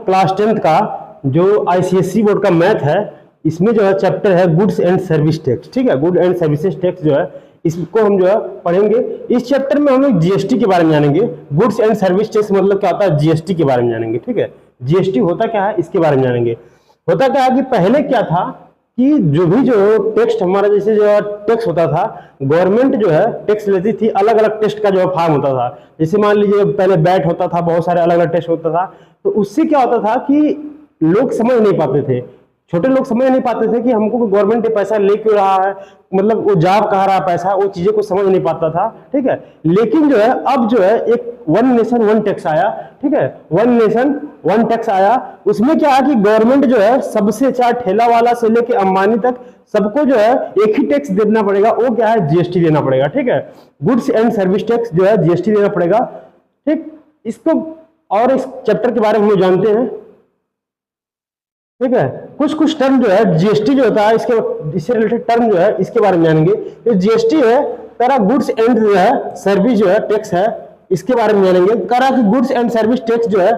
Class 10th का जो ICSE board का मैथ है, इसमें जो है चैप्टर है गुड्स एंड सर्विस टैक्स। ठीक है, गुड एंड सर्विसेज टैक्स जो है इसको हम जो है पढ़ेंगे। इस चैप्टर में हम लोग जीएसटी के बारे में जानेंगे। गुड्स एंड सर्विस टैक्स मतलब क्या होता है, जीएसटी के बारे में जानेंगे। ठीक है, जीएसटी होता क्या है इसके बारे में जानेंगे। होता क्या है कि पहले क्या था कि जो टेक्स्ट हमारा जैसे जो टैक्स होता था, गवर्नमेंट जो है टैक्स लेती थी, अलग अलग टेस्ट का जो फॉर्म होता था। जैसे मान लीजिए पहले बैट होता था, बहुत सारे अलग अलग टेस्ट होता था, तो उससे क्या होता था कि लोग समझ नहीं पाते थे, छोटे लोग समझ नहीं पाते थे कि हमको गवर्नमेंट ये पैसा ले क्यों रहा है, मतलब वो जाब कहाँ रहा पैसा, वो चीजें को समझ नहीं पाता था। ठीक है, लेकिन जो है अब जो है एक वन नेशन वन टैक्स आया। ठीक है, वन नेशन वन टैक्स आया। उसमें क्या है कि गवर्नमेंट जो है सबसे, चाहे ठेला वाला से लेके अंबानी तक सबको जो है एक ही टैक्स देना पड़ेगा, वो क्या है, जीएसटी देना पड़ेगा। ठीक है, गुड्स एंड सर्विस टैक्स जो है जीएसटी देना पड़ेगा। ठीक, इसको और इस चैप्टर के बारे में हम जानते हैं। ठीक है, कुछ टर्म जो है जीएसटी जो होता है, इससे रिलेटेड टर्म जो है इसके बारे में जानेंगे। तो जीएसटी है करा गुड्स एंड जो है सर्विस जो है टैक्स है, इसके बारे में जानेंगे। करा कि गुड्स एंड सर्विस टैक्स जो है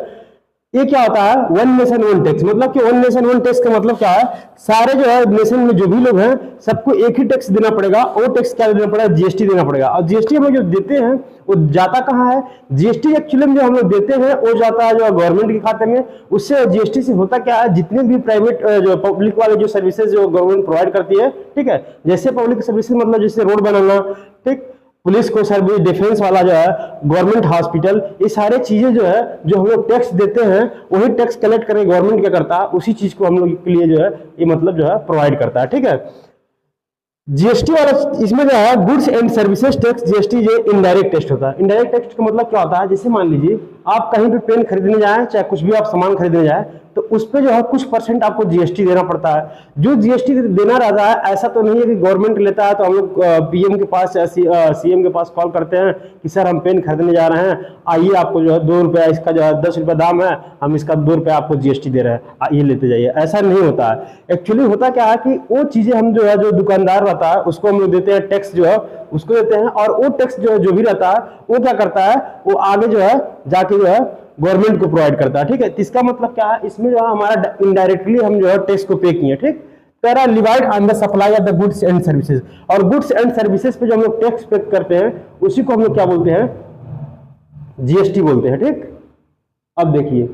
ये क्या होता है, वन नेशन वन टैक्स। मतलब कि वन नेशन वन टैक्स का मतलब क्या है, सारे जो है नेशन में जो भी लोग हैं सबको एक ही टैक्स देना पड़ेगा। वो टैक्स क्या देना पड़ेगा, जीएसटी देना पड़ेगा। और जीएसटी हम लोग जो देते हैं वो जाता कहाँ है, जीएसटी एक्चुअली में जो हम लोग देते हैं वो जाता है जो गवर्नमेंट के खाते में। उससे जीएसटी से होता क्या है, जितने भी प्राइवेट जो पब्लिक वाले जो सर्विसेज जो गवर्नमेंट प्रोवाइड करती है, ठीक है, जैसे पब्लिक सर्विसेज मतलब जैसे रोड बनाना, ठीक, पुलिस को सर्विस, डिफेंस वाला जो है, गवर्नमेंट हॉस्पिटल, ये सारे चीजें जो है जो हम लोग टैक्स देते हैं वही टैक्स कलेक्ट करके गवर्नमेंट क्या करता है, उसी चीज को हम लोग के लिए जो है ये मतलब जो है प्रोवाइड करता है। ठीक है, जीएसटी वाला इसमें जो है goods and services tax, GST जो इनडायरेक्ट टैक्स होता है। इनडायरेक्ट टैक्स का मतलब क्या होता है, जैसे मान लीजिए आप कहीं पे पेन खरीदने जाए, चाहे कुछ भी आप सामान खरीदने जाए, तो उस पे जो है कुछ परसेंट आपको जीएसटी देना पड़ता है। जो जीएसटी देना रहता है, ऐसा तो नहीं है कि गवर्नमेंट लेता है तो हम लोग पीएम के पास या सीएम के पास कॉल करते हैं कि सर हम पेन खरीदने जा रहे हैं, आइए आपको जो है 2 रुपया, इसका जो है 10 रुपया दाम है, हम इसका 2 रुपया आपको जीएसटी दे रहे हैं, आइए लेते जाइए। ऐसा नहीं होता है। एक्चुअली होता क्या है कि वो चीजें हम जो है जो दुकानदार रहता है उसको हम लोग देते हैं, टैक्स जो है उसको देते हैं, और वो टैक्स जो है जो भी रहता है वो क्या करता है, वो आगे जो है जाके जो है गवर्नमेंट को प्रोवाइड करता है। ठीक है, इसका मतलब क्या है, इसमें जो है हमारा इनडायरेक्टली हम जो है टैक्स को पे किए। ठीक, तेरा levied on the supply of the goods and services, और गुड्स एंड सर्विसेज पे जो हम लोग टैक्स पे करते हैं उसी को हम लोग क्या बोलते हैं, जीएसटी बोलते हैं। ठीक, अब देखिए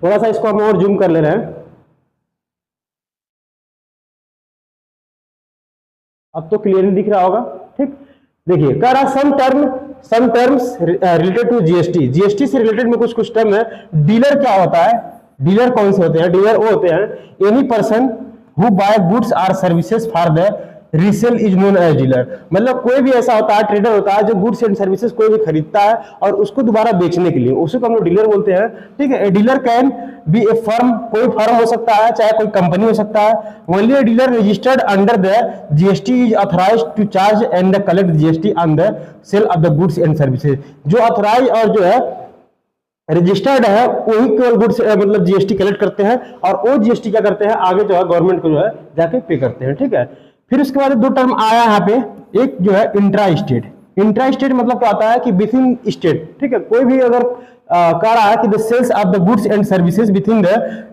थोड़ा सा इसको हम और जूम कर ले रहे हैं, अब तो क्लियरली दिख रहा होगा। ठीक, देखिए कह रहा some terms related to GST, GST से रिलेटेड में कुछ टर्म है। डीलर क्या होता है, डीलर कौन से होते हैं, डीलर वो होते हैं any person who buy goods or services for the resale is known as dealer. मतलब कोई भी ऐसा होता है, ट्रेडर होता है जो गुड्स एंड सर्विसेज कोई भी खरीदता है और उसको दोबारा बेचने के लिए, उसी को हम लोग डीलर बोलते हैं। ठीक है, dealer can be a firm, कोई फर्म हो सकता है, चाहे कोई कंपनी हो सकता है। Only a dealer registered under the GST is authorised to charge and collect GST on the sale of the goods and services. जो ऑथराइज और जो है रजिस्टर्ड है वही केवल गुड्स मतलब जीएसटी कलेक्ट करते हैं, और वो जीएसटी क्या करते हैं आगे जो है गवर्नमेंट को जो है जाके पे करते हैं। ठीक है, फिर उसके बाद 2 टर्म आया यहाँ पे, एक जो है इंट्रा स्टेट। इंट्रा स्टेट मतलब क्या होता है कि विद इन स्टेट। ठीक है, कोई भी अगर कह रहा है कि the sales of the goods and services within the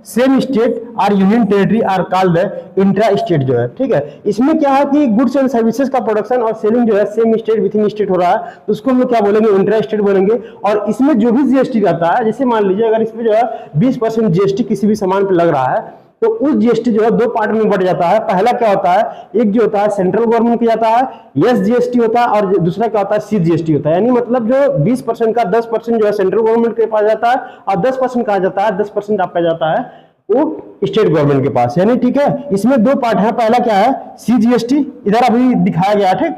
same state और union territory are called the intra state जो है। ठीक है, इसमें क्या है कि गुड्स एंड सर्विसेज का प्रोडक्शन और सेलिंग जो है same state within state हो रहा है, तो उसको हम लोग क्या बोलेंगे, इंट्रा स्टेट बोलेंगे। और इसमें जो भी जीएसटी रहता है, जैसे मान लीजिए अगर इसमें जो है 20% जीएसटी किसी भी सामान पर लग रहा है, तो उस जीएसटी जो है 2 पार्ट में बढ़ जाता है। पहला क्या होता है, एक जो होता है सेंट्रल गवर्नमेंट की जाता है, यस जीएसटी होता है, और दूसरा क्या होता है, सी जीएसटी होता है। यानी मतलब जो 20% का 10% जो है सेंट्रल गवर्नमेंट के पास जाता है, और 10% कहा जाता है, 10% आपका जाता है वो स्टेट गवर्नमेंट के पास। यानी ठीक है, इसमें 2 पार्ट है। पहला क्या है, सी जीएसटी, इधर अभी दिखाया गया। ठीक,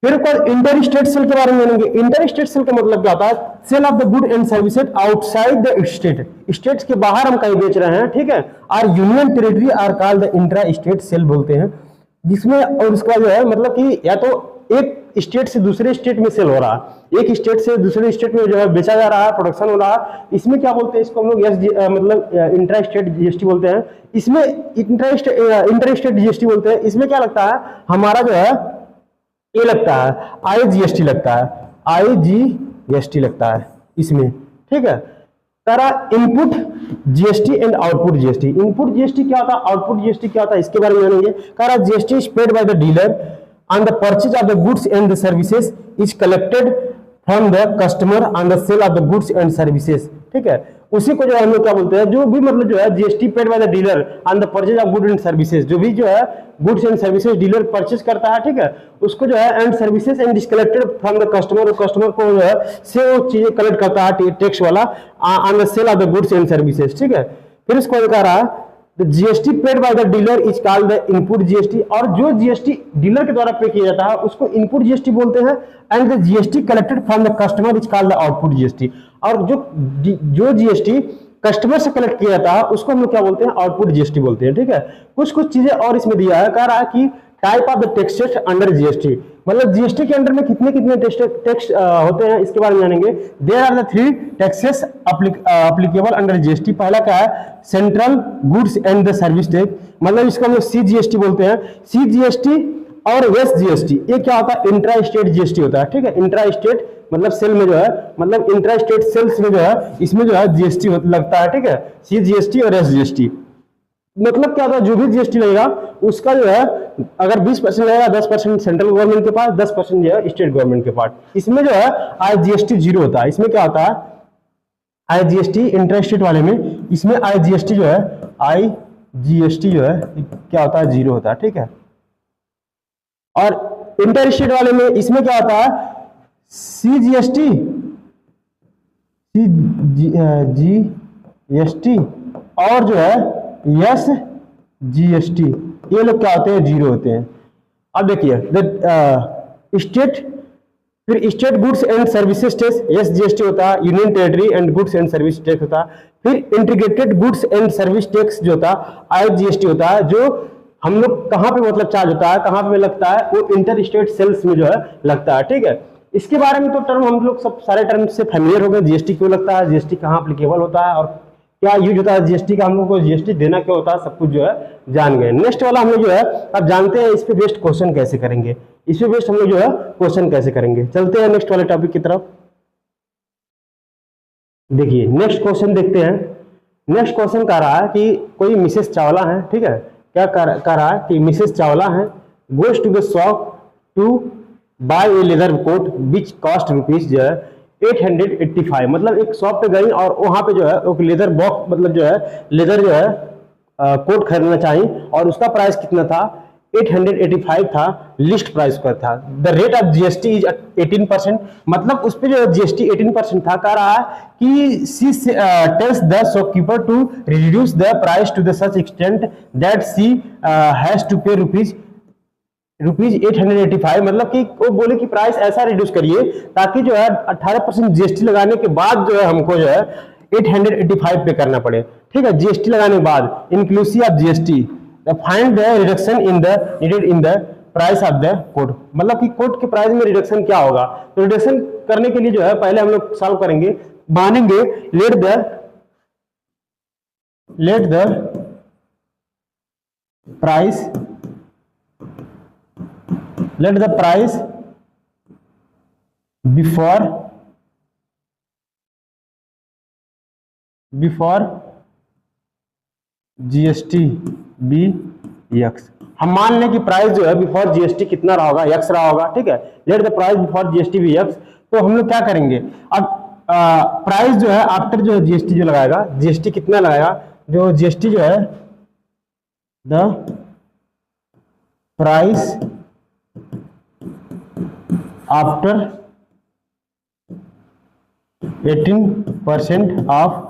फिर इंटर स्टेट सेल के बारे में जानेंगे। इंटर स्टेट सेल का मतलब क्या होता है, sale of the good and services outside the state, states के बाहर हम कहीं बेच रहे हैं। ठीक है, और union territory are called the intra state sale बोलते हैं, जिसमें और उसका जो है मतलब कि या तो एक स्टेट से दूसरे स्टेट में सेल हो रहा है, एक स्टेट से दूसरे स्टेट में जो है बेचा जा रहा है, प्रोडक्शन हो रहा है। इसमें क्या बोलते हैं, इसको हम लोग मतलब इंट्रा स्टेट जीएसटी बोलते हैं। इसमें इंटर स्टेट जीएसटी बोलते हैं। इसमें क्या लगता है, हमारा जो है ये लगता है आईजीएसटी लगता है, आईजीएसटी लगता है इसमें। ठीक है, करा input GST and output GST. Input GST क्या होता है, आउटपुट जीएसटी क्या होता है, इसके बारे में जानेंगे। करा GST is paid by the dealer on the purchase of the goods and the services is collected from the customer on the sale of the goods and services. ठीक है, उसी को जो है हम लोग क्या बोलते हैं, जो भी मतलब जो है GST paid by the dealer on the purchase of goods and services, जो भी जो है goods and services dealer purchase करता है, ठीक है, उसको जो है and services and is collected from the customer, customer को जो है से वो चीजें कलेक्ट करता है टैक्स वाला on the sale of the goods and services. ठीक है, फिर इसको कह रहा है the GST paid by the dealer is called the input GST, और जो जीएसटी डीलर के द्वारा पे किया जाता है उसको इनपुट जीएसटी बोलते हैं। And the GST collected from the customer is called the output GST, और जो जीएसटी कस्टमर से कलेक्ट किया जाता है उसको हम लोग क्या बोलते हैं, आउटपुट जीएसटी बोलते हैं। ठीक है, कुछ चीजें और इसमें दिया है, कह रहा है कि type of the taxes under GST, मतलब जीएसटी के अंडर में कितने कितने टैक्स होते हैं, इसके बारे में जानेंगे। There are the 3 taxes applicable under GST. पहला क्या है, central goods and the service tax, मतलब इसको हम लोग सीजीएसटी बोलते हैं। सीजीएसटी और एस जीएसटी, ये क्या होता है, इंट्रा स्टेट जीएसटी होता है। ठीक है, इंट्रा स्टेट मतलब सेल में जो है, मतलब इंट्रा स्टेट सेल्स में जो है, इसमें जो है जीएसटी लगता है। ठीक है, सीजीएसटी और एस जीएसटी मतलब क्या होता है, जो भी जीएसटी लगेगा उसका जो है अगर 20% लगेगा, 10% सेंट्रल गवर्नमेंट के पास, 10% जो है स्टेट गवर्नमेंट के पास। इसमें जो है आईजीएसटी 0 होता है। इसमें क्या होता है, आईजीएसटी इंटर स्टेट वाले में, इसमें आईजीएसटी जो है, आईजीएसटी जो है क्या होता है, 0 होता है। ठीक है, और इंटर स्टेट वाले में इसमें क्या होता है, सीजीएसटी, जीएसटी और जो है यस जीएसटी, ये लोग क्या होते हैं, 0 होते हैं। अब देखिए स्टेट, फिर state goods and services tax S GST होता है, union territory and goods and service tax होता है, फिर integrated goods and service tax जो होता है आईजीएसटी होता है, जो हम लोग कहाँ पे मतलब चार्ज होता है, कहाँ पे लगता है, वो इंटर स्टेट सेल्स में जो है लगता है। ठीक है, इसके बारे में तो टर्म हम लोग सब सारे टर्म से फैमिलियर हो गए, जीएसटी क्यों लगता है, जीएसटी कहाँ एप्लीकेबल होता है और क्या यूज होता है जीएसटी का, हम लोग को जीएसटी देना क्या होता है, सब कुछ जो है जान गए। नेक्स्ट वाला हम लोग जो है अब जानते हैं इस पे बेस्ड क्वेश्चन कैसे करेंगे, इस पे बेस्ड हम लोग जो है क्वेश्चन कैसे करेंगे। चलते हैं नेक्स्ट वाले टॉपिक की तरफ। देखिए नेक्स्ट क्वेश्चन देखते हैं। नेक्स्ट क्वेश्चन कह रहा है कि कोई मिसेस चावला है, ठीक है, क्या कह रहा है कि मिसेस चावला है goes to the shop to buy a leather coat which cost rupees जो है 885, मतलब एक शॉप पे गई और वहां पे जो है एक लेदर बॉक्स, मतलब जो है लेदर जो है कोट खरीदना चाहिए और उसका प्राइस कितना था, 885 था, लिस्ट प्राइस पर था। The rate of GST is 18%, मतलब उस पे जो जीएसटी 18% था। कह रहा है कि C tells the shopkeeper to reduce the price to the such extent that C has to pay rupees 885, मतलब कि वो बोले कि प्राइस ऐसा रिड्यूस करिए ताकि जो है 18% जीएसटी लगाने के बाद जो है हमको जो है 885 पे करना पड़े। ठीक है, जीएसटी लगाने के बाद inclusive of GST find the reduction in the needed in the price of the coat, मतलब कि कोट के प्राइस में रिडक्शन क्या होगा। तो रिडक्शन करने के लिए जो है पहले हम लोग सॉल्व करेंगे, मानेंगे let the price before GST be X. हम मान लें कि प्राइस जो है बिफोर जीएसटी कितना रहा होगा, एक्स रहा होगा। ठीक है, let the price before GST be x. तो हम लोग क्या करेंगे, अब प्राइस जो है आफ्टर जो है जीएसटी जो लगाएगा, जीएसटी कितना लगाएगा, जो जीएसटी जो है the price after 18% of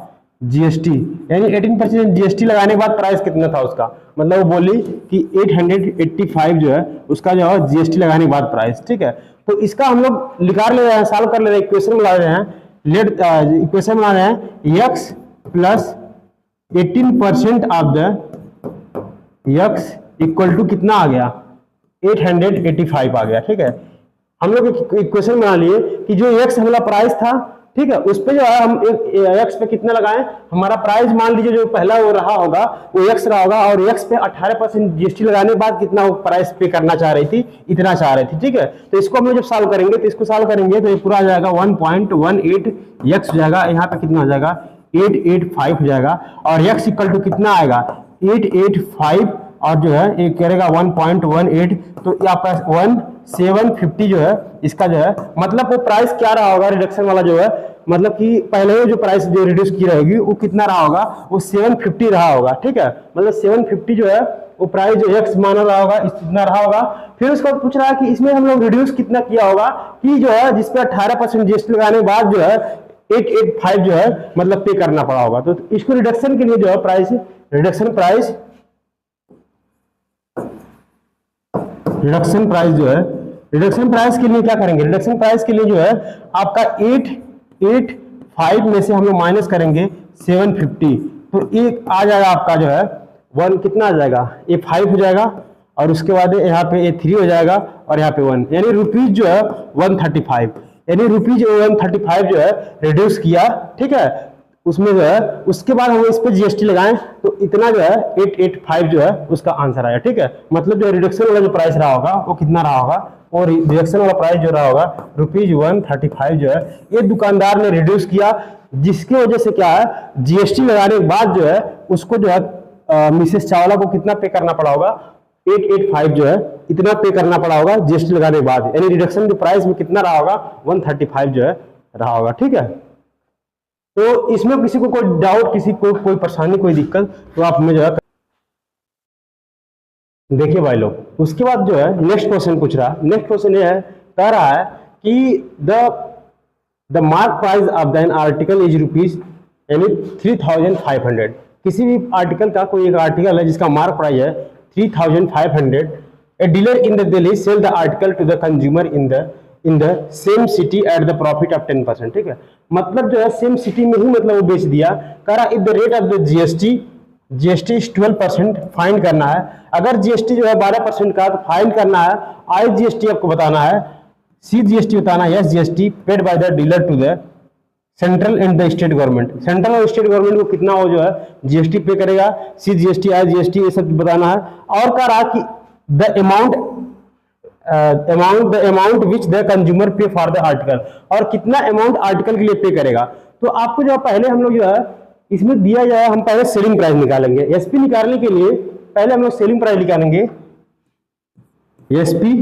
GST, यानी 18% जीएसटी लगाने के बाद प्राइस कितना था उसका, मतलब वो बोली कि 885 जो है उसका जो है जीएसटी लगाने के बाद प्राइस। ठीक है, तो इसका हम लोग निकाल ले रहे हैं, सॉल्व कर ले रहे हैं, इक्वेशन बना रहे हैं, लेट इक्वेशन बना रहे हैं x plus 18% of the x equal to कितना आ गया, 885 आ गया। ठीक है, हम लोग इक्वेशन बना लिए कि जो x हमारा प्राइस था, ठीक है, उस पे जो है हम एक x पे कितना लगाएं, हमारा प्राइस मान लीजिए जो पहला वो रहा होगा वो x रहा होगा और x पे 18% जीएसटी लगाने के बाद कितना वो प्राइस पे करना चाह रही थी, इतना चाह रही थी। ठीक है, तो इसको हम लोग जब सॉल्व करेंगे तो इसको सॉल्व करेंगे तो ये पूरा आ जाएगा 1.18 x हो जाएगा, यहाँ पे कितना हो जाएगा 885 हो जाएगा, और x इक्वल टू कितना आएगा 885, और जो है एक करेगा 1.18, तो यहाँ पर 1750 जो है इसका जो है, मतलब वो प्राइस क्या रहा होगा रिडक्शन वाला जो है, मतलब कि पहले जो प्राइस जो रिड्यूस की रहेगी वो कितना रहा होगा, वो 750 रहा होगा, ठीक है, मतलब 750 जो है वो प्राइस जो x माना रहा होगा इतना रहा होगा। फिर उसको पूछ रहा है कि इसमें हम लोग रिड्यूस कितना किया होगा, कि जो है जिसपे 18% जीएसटी लगाने के बाद जो है 885 जो है मतलब पे करना पड़ा होगा। तो इसको रिडक्शन के लिए जो है प्राइस रिडक्शन प्राइस जो है, रिडक्शन प्राइस के लिए क्या करेंगे, रिडक्शन प्राइस के लिए जो है आपका 885 में से हम लोग माइनस करेंगे 750, तो एक आ जाएगा आपका जो है 1 कितना आ जाएगा, ये 5 हो जाएगा, और उसके बाद यहाँ पे ये 3 हो जाएगा, और यहाँ पे 1, यानी रुपीज जो है 135, यानी रुपीज 135 जो है रिड्यूस किया, ठीक है, उसमें जो है उसके बाद हम इस पे जीएसटी लगाएं तो इतना जो है 885 जो है उसका आंसर आया, ठीक है, मतलब जो रिडक्शन वाला जो प्राइस रहा होगा वो कितना रहा होगा, और रिडक्शन वाला प्राइस जो रहा होगा रुपीज 135 जो है ये दुकानदार ने रिड्यूस किया, जिसकी वजह से क्या है जीएसटी लगाने के बाद जो है उसको जो है मिसेस चावला को कितना पे करना पड़ा होगा, 885 जो है इतना पे करना पड़ा होगा जीएसटी लगाने के बाद, यानी रिडक्शन जो प्राइस में कितना रहा होगा 135 जो है रहा होगा, ठीक है। तो इसमें किसी को कोई डाउट, किसी को कोई परेशानी, कोई दिक्कत, तो आप हमें जो है देखिए भाई लोग, उसके बाद जो है नेक्स्ट क्वेश्चन पूछ रहा है, नेक्स्ट क्वेश्चन ये है, कह रहा है कि the mark price of the article is rupees यानी 3500, किसी भी आर्टिकल का कोई एक आर्टिकल है जिसका मार्क प्राइस है 3500, a dealer in the Delhi sell the article to the consumer in the same city at the profit of 10%, ठीक है, मतलब जो है सेम सिटी में ही मतलब वो बेच दिया, कह रहा if the rate of the GST is 12%, fine करना है, अगर जीएसटी जो है 12% का तो फाइन करना है, आई जीएसटी आपको बताना है, सी जीएसटी बताना है, S GST paid by the dealer to the central and the state government, central और स्टेट गवर्नमेंट को कितना हो जो है जीएसटी पे करेगा, सी जीएसटी आई जीएसटी ये सब बताना है, और कह रहा कि the amount which the consumer पे फॉर द आर्टिकल, और कितना अमाउंट आर्टिकल के लिए पे करेगा। तो आपको जो पहले हम लोग जो है इसमें दिया जाए, हम पहले सेलिंग प्राइस निकालेंगे, एसपी निकालने के लिए पहले हम लोग सेलिंग प्राइस निकालेंगे एसपी,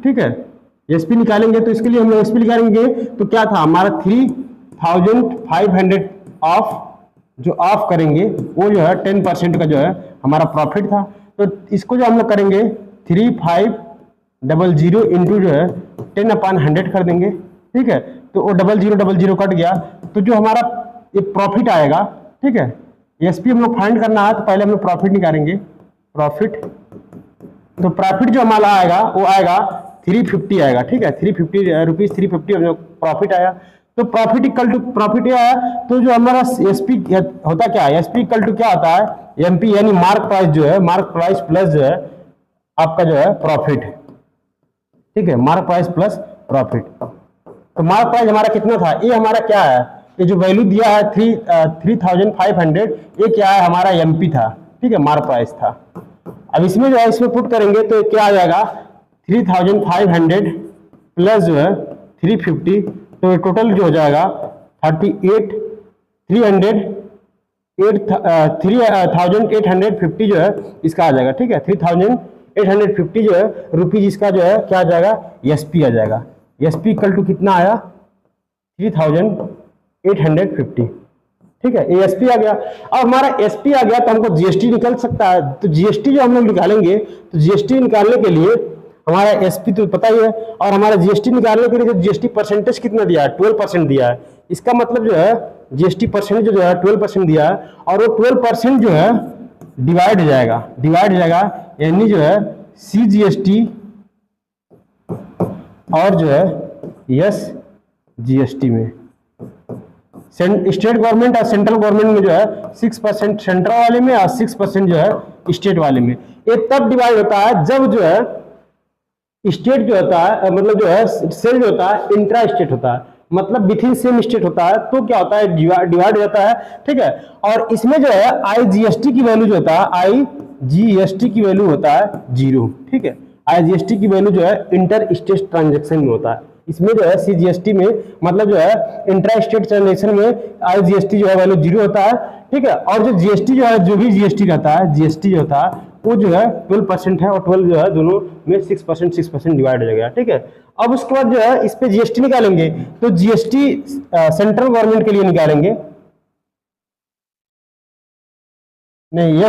ठीक है, एसपी निकालेंगे, तो इसके लिए हम लोग एसपी निकालेंगे, तो क्या था हमारा 3500 ऑफ, जो ऑफ करेंगे वो जो है 10% का जो है हमारा प्रॉफिट था, तो इसको जो हम लोग करेंगे 3500 इंटू जो है 10/100 कर देंगे, ठीक है, तो वो 0000 कट गया, तो जो हमारा ये प्रॉफिट आएगा, ठीक है, एसपी हम लोग फाइंड करना है, तो पहले हम लोग प्रॉफिट निकालेंगे, प्रॉफिट, तो प्रॉफिट जो हमारा आएगा वो आएगा 350 आएगा, ठीक है, 350 रुपीज 350 हम लोग प्रॉफिट आया, तो प्रॉफिट इक्वल टू प्रॉफिट आया, तो जो हमारा एसपी होता क्या है, एसपी इक्वल टू क्या होता है, एमपी यानी मार्क प्राइस जो है, मार्क प्राइस प्लस जो है आपका जो है प्रॉफिट, ठीक है, मार्क प्राइस प्लस प्रॉफिट, तो मार्क प्राइस हमारा कितना था, ये हमारा क्या है, ये जो वैल्यू दिया है 3500, ये क्या है हमारा एमपी था, ठीक है, मार्क प्राइस था। अब इसमें जो है इसमें पुट करेंगे तो क्या आ जाएगा 3500 प्लस जो है 350, तो टोटल जो हो जाएगा 3850 जो है इसका आ जाएगा, ठीक है, 3850 जो है रुपीज इसका जो है क्या आ जाएगा, एसपी आ जाएगा, एसपी इक्वल टू कितना आया 3850, ठीक है, एसपी आ गया। अब हमारा एसपी आ गया तो हमको जीएसटी निकल सकता है, तो जीएसटी जो हम लोग निकालेंगे, तो जीएसटी निकालने के लिए हमारा एसपी तो पता ही है, और हमारा जीएसटी निकालने के लिए जो जीएसटी परसेंटेज कितना दिया है 12% दिया है, इसका मतलब जो है जीएसटी परसेंटेज जो है 12% दिया है, और वो 12% जो है डिवाइड हो जाएगा, यानी जो है सी जीएसटी और जो है यस जीएसटी में स्टेट गवर्नमेंट और सेंट्रल गवर्नमेंट में जो है 6% सेंट्रल वाले में और 6% जो है स्टेट वाले में, ये तब डिवाइड होता है जब जो है स्टेट जो होता है, मतलब जो है सेल जो होता है इंट्रा स्टेट होता है, मतलब विथ इन सेम स्टेट होता है, तो क्या होता है डिवाइड हो जाता है, ठीक है, और इसमें जो है आईजीएसटी की वैल्यू जो होता है, आईजीएसटी की वैल्यू होता है 0, ठीक है, आईजीएसटी की वैल्यू जो है इंटर स्टेट ट्रांजेक्शन में होता है, इसमें जो है CGST में मतलब जो है इंट्रा स्टेट ट्रांजेक्शन में IGST जो है वैल्यू 0 होता है, ठीक है। और जो GST जो है, जो भी GST रहता है, GST जो होता है वो जो है 12% है, और 12 जो है दोनों में 6% डिवाइड हो जाएगा, ठीक है। अब उसके बाद जो है इस पे GST निकालेंगे, तो GST सेंट्रल गवर्नमेंट के लिए निकालेंगे, नहीं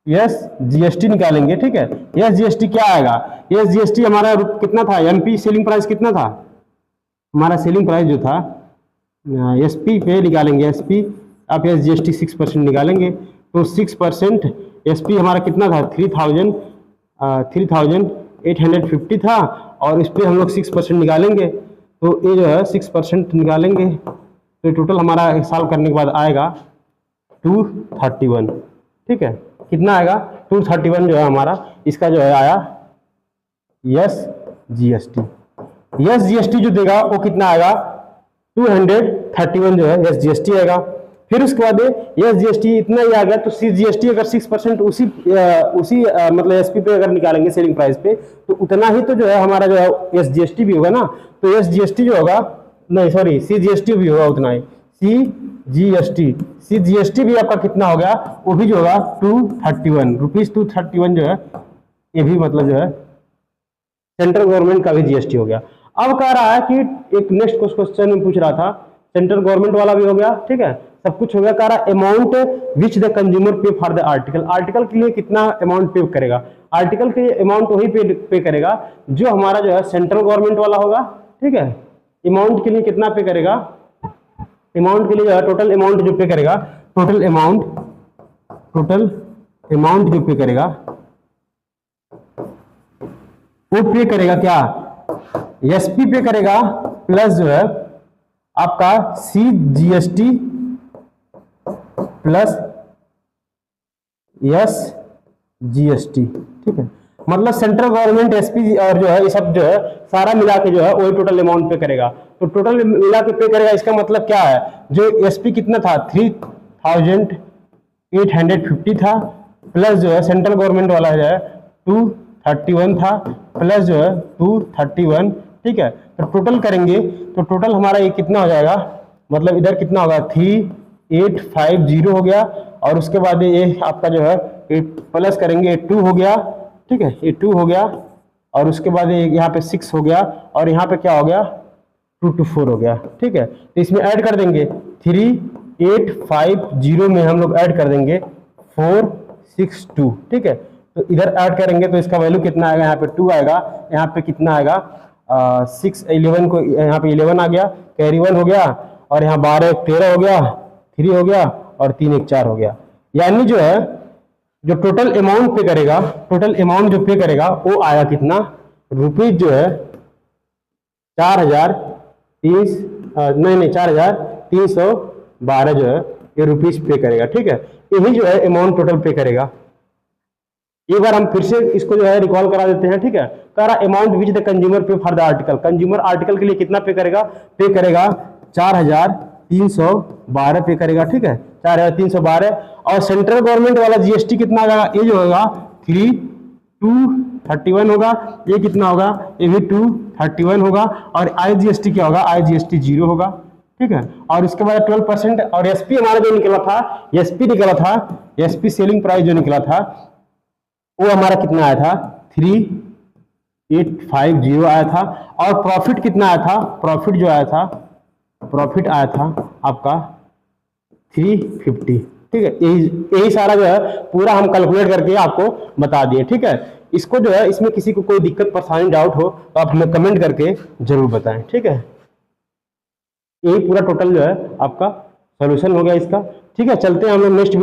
यस GST निकालेंगे, ठीक है। यस GST क्या आएगा, यस GST हमारा कितना था, MP सेलिंग प्राइस कितना था, हमारा सेलिंग प्राइस जो था SP पे निकालेंगे, SP आप यस GST 6% निकालेंगे, तो 6% SP हमारा कितना था, 3850 था, और इस पर हम लोग 6% निकालेंगे, तो ये जो है 6% निकालेंगे, तो टोटल हमारा सॉल्व करने के बाद आएगा 231, ठीक है। कितना आएगा 231 जो है हमारा, इसका जो है आया यस GST जो देगा वो कितना आएगा 231 जो है यस GST आएगा। फिर उसके बाद यस GST इतना ही आ गया, तो CGST अगर 6% उसी मतलब SP पे अगर निकालेंगे सेलिंग प्राइस पे, तो उतना ही तो जो है हमारा जो है यस GST भी होगा ना, तो यस GST जो होगा, नहीं सॉरी CGST भी होगा उतना ही, CGST भी आपका कितना हो गया, वो भी जो होगा 231 रुपीज, 231 जो है ये भी मतलब जो है सेंट्रल गवर्नमेंट का भी GST हो गया। अब कह रहा है कि एक नेक्स्ट क्वेश्चन में पूछ रहा था, सेंट्रल गवर्नमेंट वाला भी हो गया, ठीक है, सब कुछ हो गया। कह रहा अमाउंट विच द कंज्यूमर पे फॉर द आर्टिकल, आर्टिकल के लिए कितना अमाउंट पे करेगा, आर्टिकल के अमाउंट वही पे करेगा जो हमारा जो है सेंट्रल गवर्नमेंट वाला होगा, ठीक है। अमाउंट के लिए कितना पे करेगा, अमाउंट के लिए जो है टोटल अमाउंट जो पे करेगा, टोटल अमाउंट जो पे करेगा वो पे करेगा क्या, SP पे करेगा, प्लस जो है आपका CGST प्लस यस GST, ठीक है। मतलब सेंट्रल गवर्नमेंट SP और जो है ये सब जो है सारा मिला के जो है वही टोटल अमाउंट पे करेगा, तो टोटल मिला के पे करेगा। इसका मतलब क्या है, जो SP कितना था 3850 था, प्लस जो है सेंट्रल गवर्नमेंट वाला जो है 231 था, प्लस जो है 231, ठीक है। तो टोटल करेंगे तो टोटल हमारा ये कितना हो जाएगा, मतलब इधर कितना होगा 3850 हो गया, और उसके बाद ये आपका जो है प्लस करेंगे 2 हो गया, ठीक है, ये 2 हो गया, और उसके बाद यहाँ पे 6 हो गया, और यहाँ पे क्या हो गया 224 हो गया, ठीक है। तो इसमें ऐड कर देंगे 3850 में हम लोग ऐड कर देंगे 462, ठीक है। तो इधर ऐड करेंगे तो इसका वैल्यू कितना आएगा, यहाँ पे 2 आएगा, यहाँ पे कितना आएगा 6 11 को यहाँ पे 11 आ गया, कैरी 1 हो गया, और यहाँ 12 13 हो गया, 3 हो गया, और 3 1 4 हो गया। यानी जो है जो टोटल अमाउंट पे करेगा, टोटल अमाउंट जो पे करेगा वो आया कितना रुपीज जो है 4312 जो है ये रुपीज पे करेगा, ठीक है। यही जो है अमाउंट टोटल पे करेगा। एक बार हम फिर से इसको जो है रिकॉल करा देते हैं, ठीक है। कह रहा अमाउंट विच द कंज्यूमर पे for the article, consumer article के लिए कितना पे करेगा, 4312 पे करेगा, ठीक है, 4312। और सेंट्रल गवर्नमेंट वाला GST कितना आएगा, ये जो होगा 231 होगा, ये कितना होगा, ये भी 231 होगा, और IGST क्या होगा, IGST 0 होगा, ठीक है। और इसके बाद 12%, और SP हमारा जो निकला था, SP सेलिंग प्राइस जो निकला था वो हमारा कितना आया था 3850 आया था, और प्रॉफिट कितना आया था, प्रॉफिट आया था आपका 350, ठीक है। यही सारा जो है पूरा हम कैलकुलेट करके आपको बता दिए, ठीक है। इसको जो है इसमें किसी को कोई दिक्कत परेशानी डाउट हो तो आप हमें कमेंट करके जरूर बताएं, ठीक है। यही पूरा टोटल जो है आपका सॉल्यूशन हो गया इसका, ठीक है। चलते हैं हम लोग नेक्स्ट,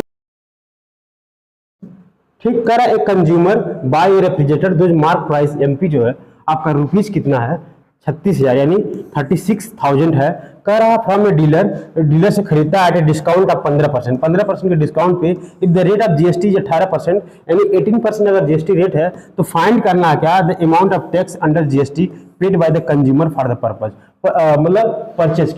ठीक। करा एक कंज्यूमर बाय ए रेफ्रिजरेटर जो मार्क प्राइस MP जो है आपका रुपीज कितना है 36,000 यानी 36,000 है। कह रहा फ्रॉम ए डीलर से खरीदता है एट ए डिस्काउंट ऑफ 15% के डिस्काउंट पे, if the rate of GST is 18% यानी 18% अगर GST रेट है तो फाइंड करना है क्या, the amount of tax under GST paid by the consumer for the purpose, मतलब परचेज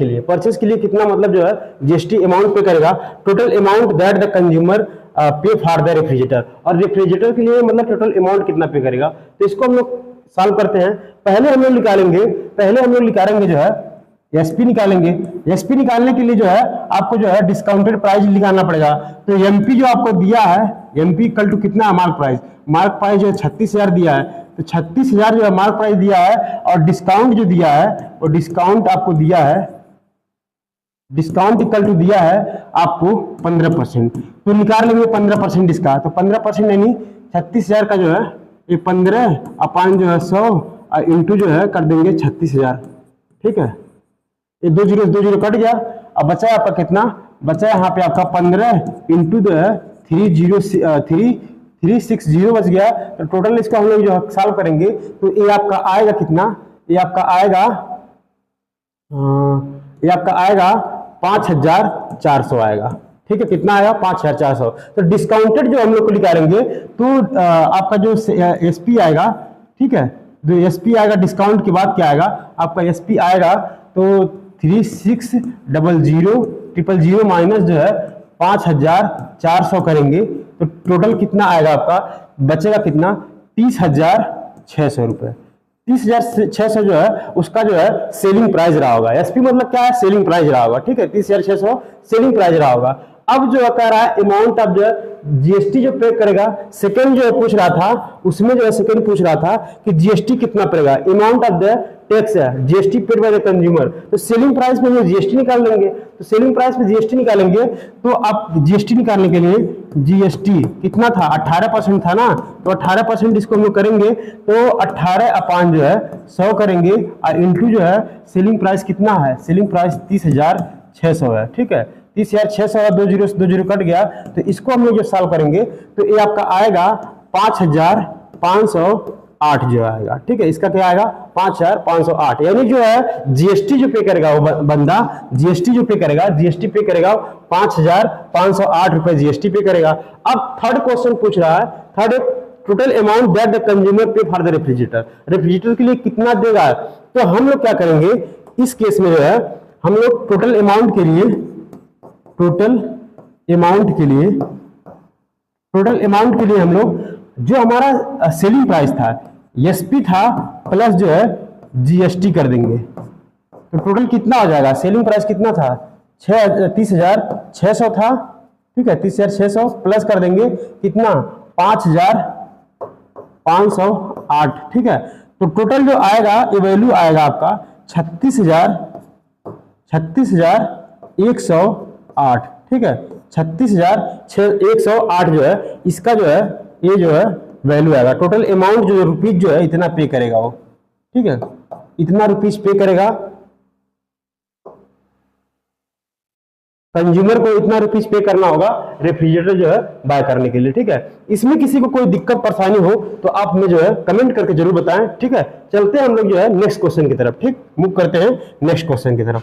के लिए कितना मतलब जो है GST अमाउंट पे करेगा, total amount that the consumer पे फॉर द रेफ्रिजरेटर, और रेफ्रिजरेटर के लिए मतलब टोटल अमाउंट कितना पे करेगा। तो इसको हम लोग सॉल्व करते हैं। पहले हम लोग निकालेंगे जो है एसपी निकालेंगे। एसपी निकालने के लिए जो है आपको जो है डिस्काउंटेड प्राइस निकालना पड़ेगा। तो एमपी जो आपको दिया है, एमपी इक्वल टू कितना है मार्क प्राइस जो है 36,000 दिया है। तो 36,000 जो है मार्क प्राइस दिया है और डिस्काउंट जो दिया है वो डिस्काउंट आपको दिया है, डिस्काउंट इक्वल टू दिया है आपको 15%। तो निकाल लेंगे 15% इसका। तो 15% यानी 36,000 का जो है ये 15 अपान जो है 100 और इंटू जो है कर देंगे 36,000। ठीक है, ये 2 जीरो कट गया। अब बचा है आपका कितना, बचा है यहाँ पे आपका 15 इंटू जो है 360 बच गया। तो टोटल इसका हम लोग जो है सॉल्व करेंगे तो ये आपका आएगा कितना, ये आपका आएगा 5,400 आएगा। ठीक है, कितना आएगा 5,400। तो डिस्काउंटेड जो हम लोग को निकालेंगे तो आपका जो एसपी आएगा, ठीक है, जो एसपी आएगा डिस्काउंट के बाद क्या आएगा आपका एसपी आएगा तो 36,000 माइनस जो है 5,400 करेंगे तो टोटल कितना आएगा आपका, बचेगा कितना 30,600 रुपए। 30,600 जो है उसका जो है सेलिंग प्राइस रहा होगा। एसपी मतलब क्या है, सेलिंग प्राइस रहा होगा। ठीक है, 30,600 सेलिंग प्राइस रहा होगा। अब जो कह रहा है अमाउंट अब जो जीएसटी जो पे करेगा, सेकंड जो पूछ रहा था उसमें जो है सेकंड पूछ रहा था कि जीएसटी कितना पड़ेगा, अमाउंट ऑफ द टैक्स है GST paid by the consumer. तो सेलिंग प्राइस में जो जीएसटी निकाल लेंगे, तो सेलिंग प्राइस में जीएसटी निकालेंगे तो आप जीएसटी निकालने के लिए जीएसटी कितना था 18% था ना, तो 18% इसको हम लोग करेंगे तो 18 अपान जो है 100 करेंगे और इंटू जो है सेलिंग प्राइस कितना है, सेलिंग प्राइस 30,600 है। ठीक है, 30,600 और 2 जीरो कट गया। तो इसको हम लोग जो सॉल्व करेंगे तो ये आपका आएगा 5,508 जो आएगा। ठीक है, इसका क्या आएगा 5,508, यानी जो है जीएसटी जो पे करेगा वो बंदा जीएसटी पे करेगा 5,508 रुपए जीएसटी पे करेगा। अब थर्ड क्वेश्चन पूछ रहा है, third total amount that the consumer पे फॉर द रेफ्रिजरेटर के लिए कितना देगा। तो हम लोग क्या करेंगे इस केस में जो है हम लोग टोटल अमाउंट के लिए हम लोग जो हमारा सेलिंग प्राइस था एसपी था प्लस जो है जीएसटी कर देंगे। तो टोटल कितना हो जाएगा, सेलिंग प्राइस कितना था 30,600 था। ठीक है, 30,600 प्लस कर देंगे कितना 5,508। ठीक है, तो टोटल जो आएगा ये वैल्यू आएगा आपका 36,108। ठीक है, 36,108 जो है इसका जो है ये जो है वैल्यू आएगा। टोटल अमाउंट जो रुपीज जो है इतना पे करेगा वो। ठीक है, इतना रुपीज पे करेगा कंज्यूमर को, इतना रुपीज पे करना होगा रेफ्रिजरेटर जो है बाय करने के लिए। ठीक है, इसमें किसी को कोई दिक्कत परेशानी हो तो आप में जो है कमेंट करके जरूर बताएं। ठीक है, चलते हैं हम लोग जो है नेक्स्ट क्वेश्चन की तरफ। ठीक, मूव करते हैं नेक्स्ट क्वेश्चन की तरफ।